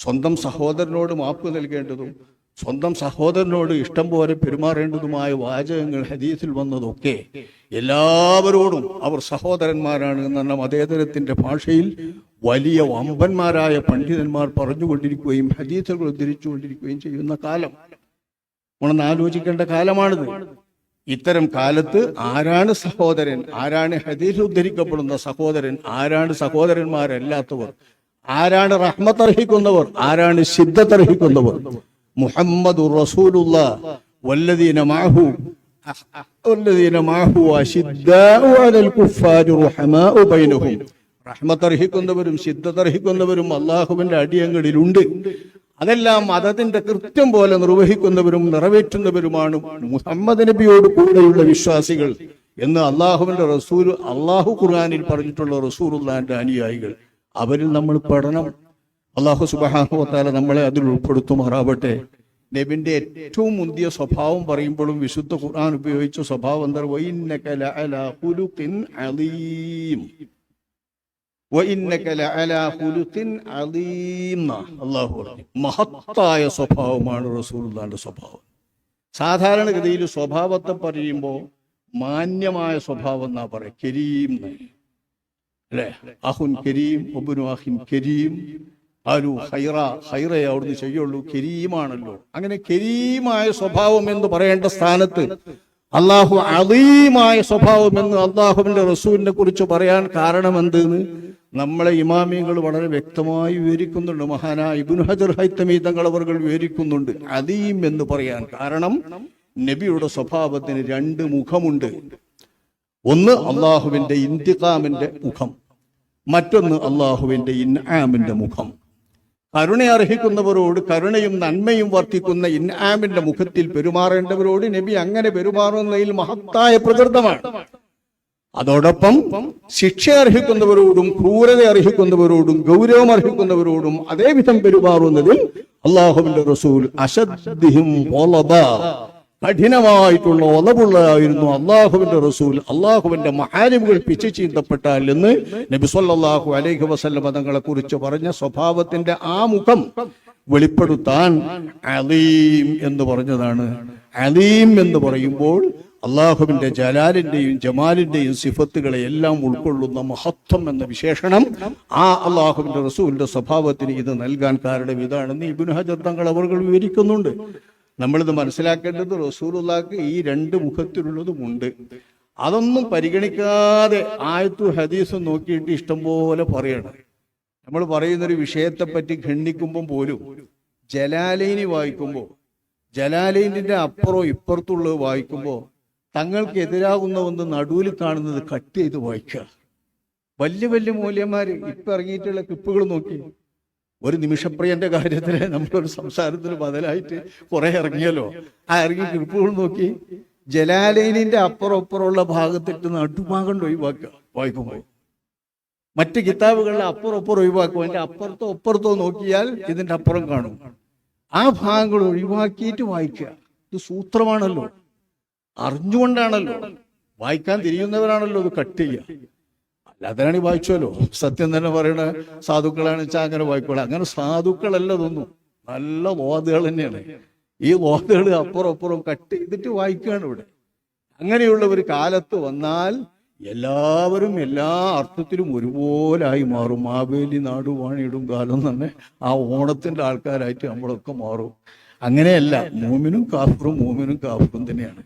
സ്വന്തം സഹോദരനോട് മാപ്പ് നൽകേണ്ടതും സ്വന്തം സഹോദരനോട് ഇഷ്ടം പോലെ പെരുമാറേണ്ടതുമായ വാചകങ്ങൾ ഹദീസിൽ വന്നതൊക്കെ എല്ലാവരോടും അവർ സഹോദരന്മാരാണ് എന്ന മതേതരത്തിന്റെ ഭാഷയിൽ വലിയ വമ്പന്മാരായ പണ്ഡിതന്മാർ പറഞ്ഞുകൊണ്ടിരിക്കുകയും ഹദീസുകൾ ഉദ്ധരിച്ചുകൊണ്ടിരിക്കുകയും ചെയ്യുന്ന കാലം. നമ്മളൊന്ന് ആലോചിക്കേണ്ട കാലമാണിത്. ഇത്തരം കാലത്ത് ആരാണ് സഹോദരൻ, ആരാണ് ഹദീസ് ഉദ്ധരിക്കപ്പെടുന്ന സഹോദരൻ, ആരാണ് സഹോദരന്മാരല്ലാത്തവർ, ആരാണ് റഹ്മത്ത് അർഹിക്കുന്നവർ, ആരാണ് ശിദ്ദത്ത് അർഹിക്കുന്നവർ? മുഹമ്മദുർ റസൂലുള്ളാഹ് വല്ലദീന മഅഹു അശിദ്ദാഉ അലൽ കുഫാരി റഹമാഉ ബൈനഹും. റഹ്മത്ത് അർഹിക്കുന്നവരും ശിദ്ദത്ത് അർഹിക്കുന്നവരും അല്ലാഹുവിന്റെ അടിയങ്ങളിലുണ്ട്. അതെല്ലാം മതത്തിന്റെ കൃത്യം പോലെ നിർവഹിക്കുന്നവരും നിറവേറ്റുന്നവരുമാണ് മുഹമ്മദ് നബിയോട് കൂടെയുള്ള വിശ്വാസികൾ എന്ന് അള്ളാഹുവിന്റെ റസൂൽ, അള്ളാഹു ഖുർആനിൽ പറഞ്ഞിട്ടുള്ള റസൂലുള്ളാഹിന്റെ അനുയായികൾ. അവരിൽ നമ്മൾ പെടണം. അള്ളാഹു സുബ്ഹാനഹു വ തആല നമ്മളെ അതിൽ ഉൾപ്പെടുത്തുമാറാവട്ടെ. നബിന്റെ ഏറ്റവും മുന്തിയ സ്വഭാവം പറയുമ്പോഴും വിശുദ്ധ ഖുർആൻ ഉപയോഗിച്ച സ്വഭാവം എന്താ? വഇന്നക ലഅലാ ഖുലുഖിൻ അളീം, വഇന്നക ലഅലാ ഖുലുഖിൻ അളീം. അല്ലാഹു പറഞ്ഞു മഹത്തായ സ്വഭാവമാണ് റസൂലുള്ളാഹിന്റെ സ്വഭാവം. സാധാരണഗതിയിൽ സ്വഭാവത്തെ പറയുമ്പോൾ മാന്യമായ സ്വഭാവം എന്നാ പറയാ, കരീം അല്ലേ? അഹുൻ കരീം ഒബ്നു അഖിൻ കരീം ആലു ഹൈറ, ഹൈറേ അവിടുന്ന് ചെയ്യുള്ളൂ, കരീമാണല്ലോ. അങ്ങനെ കരീമായ സ്വഭാവം എന്ന് പറയേണ്ട സ്ഥാനത്ത് അള്ളാഹു അളീമായ സ്വഭാവം എന്ന് അള്ളാഹുവിന്റെ റസൂലിനെ കുറിച്ച് പറയാൻ കാരണം എന്തെന്ന് നമ്മളെ ഇമാമിയങ്ങൾ വളരെ വ്യക്തമായി വിവരിക്കുന്നുണ്ട്. മഹാനായ ഇബ്നു ഹജർ ഹൈതമി തങ്ങൾ അവർ വിവരിക്കുന്നുണ്ട് അലീം എന്ന് പറയാൻ കാരണം നബിയുടെ സ്വഭാവത്തിന് രണ്ട് മുഖമുണ്ട്. ഒന്ന് അള്ളാഹുവിന്റെ ഇന്തിഖാമിന്റെ മുഖം, മറ്റൊന്ന് അള്ളാഹുവിന്റെ ഇൻആമിന്റെ മുഖം. കരുണ അർഹിക്കുന്നവരോട് കരുണയും നന്മയും വർത്തിക്കുന്ന ഇൻആമിന്റെ മുഖത്തിൽ പെരുമാറേണ്ടവരോട് നബി അങ്ങനെ പെരുമാറുന്നതിൽ മഹത്തായ പ്രകൃതമാണ്. അതോടൊപ്പം ശിക്ഷ അർഹിക്കുന്നവരോടും ക്രൂരത അർഹിക്കുന്നവരോടും ഗൗരവം അർഹിക്കുന്നവരോടും അതേവിധം പെരുമാറുന്നതിൽ അള്ളാഹുവിന്റെ റസൂൽ അശദ്ദിഹിം വലബാ, കഠിനമായിട്ടുള്ള ഒലവുള്ളതായിരുന്നു അള്ളാഹുവിന്റെ റസൂൽ. അള്ളാഹുവിന്റെ മഹാരിമുകൾ പിച്ചു ചീന്തപ്പെട്ടാൽ എന്ന് നബി സല്ലല്ലാഹു അലൈഹി വസല്ലം തങ്ങളെ കുറിച്ച് പറഞ്ഞ സ്വഭാവത്തിന്റെ ആ മുഖം വെളിപ്പെടുത്താൻ അലീം എന്ന് പറഞ്ഞതാണ്. അലീം എന്ന് പറയുമ്പോൾ അള്ളാഹുവിന്റെ ജലാലിന്റെയും ജമാലിന്റെയും സിഫത്തുകളെ എല്ലാം ഉൾക്കൊള്ളുന്ന മഹത്വം എന്ന വിശേഷണം ആ അള്ളാഹുവിന്റെ റസൂലിന്റെ സ്വഭാവത്തിന് ഇത് നൽകാൻ കാരണം ഇതാണെന്ന് ഇബ്നു ഹജർ തങ്ങൾ അവർ വിവരിക്കുന്നുണ്ട്. നമ്മളിത് മനസ്സിലാക്കേണ്ടത് റസൂലുള്ളാഹിക്ക് ഈ രണ്ട് മുഖത്തിലുള്ളതുമുണ്ട്. അതൊന്നും പരിഗണിക്കാതെ ആയത്തും ഹദീസും നോക്കിയിട്ട് ഇഷ്ടം പോലെ പറയണം. നമ്മൾ പറയുന്നൊരു വിഷയത്തെ പറ്റി ഖണ്ഡിക്കുമ്പം പോലും ജലാലൈനി വായിക്കുമ്പോൾ, ജലാലൈനിന്റെ അപ്പുറവും ഇപ്പുറത്തുള്ളത് വായിക്കുമ്പോൾ തങ്ങൾക്ക് എതിരാകുന്ന ഒന്ന് നടുവിൽ കാണുന്നത് കട്ട് ചെയ്ത് വായിക്കുക. വലിയ വലിയ മൂല്യന്മാര് ഇപ്പൊ ഇറങ്ങിയിട്ടുള്ള ക്ലിപ്പുകൾ നോക്കി, ഒരു നിമിഷപ്രിയന്റെ കാര്യത്തിന് നമ്മളൊരു സംസാരത്തിന് ബദലായിട്ട് കുറെ ഇറങ്ങിയല്ലോ, ആ ഇറങ്ങിയ ക്ലിപ്പുകൾ നോക്കി ജലാലൈനിന്റെ അപ്പുറമുള്ള ഭാഗത്തിട്ട് നടുഭാഗം ഒഴിവാക്കുക വായിക്കുമ്പോൾ. മറ്റ് കിതാബുകളിലെ അപ്പുറം ഒഴിവാക്കും, അതിന്റെ അപ്പുറത്തോ നോക്കിയാൽ ഇതിന്റെ അപ്പുറം കാണും. ആ ഭാഗങ്ങൾ ഒഴിവാക്കിയിട്ട് വായിക്കുക. ഇത് സൂത്രമാണല്ലോ, അറിഞ്ഞുകൊണ്ടാണല്ലോ, വായിക്കാൻ തിരിയുന്നവരാണല്ലോ ഇത് കട്ട് ചെയ്യുക. അല്ലാതെയാണ് വായിച്ചല്ലോ. സത്യം തന്നെ പറയണ സാധുക്കളാണ് വെച്ചാൽ അങ്ങനെ വായിക്കോളാം. അങ്ങനെ സാധുക്കളല്ല തോന്നും, നല്ല വാദുകൾ തന്നെയാണ്. ഈ വാദുകൾ അപ്പുറം കട്ട് ചെയ്തിട്ട് വായിക്കുകയാണ് ഇവിടെ. അങ്ങനെയുള്ള ഒരു കാലത്ത് വന്നാൽ എല്ലാവരും എല്ലാ അർത്ഥത്തിലും ഒരുപോലായി മാറും. മാവേലി നാടു വാണിയിടും കാലം തന്നെ ആ ഓണത്തിന്റെ ആൾക്കാരായിട്ട് നമ്മളൊക്കെ മാറും. അങ്ങനെയല്ല, മൂമിനും കാഫിറും തന്നെയാണ്.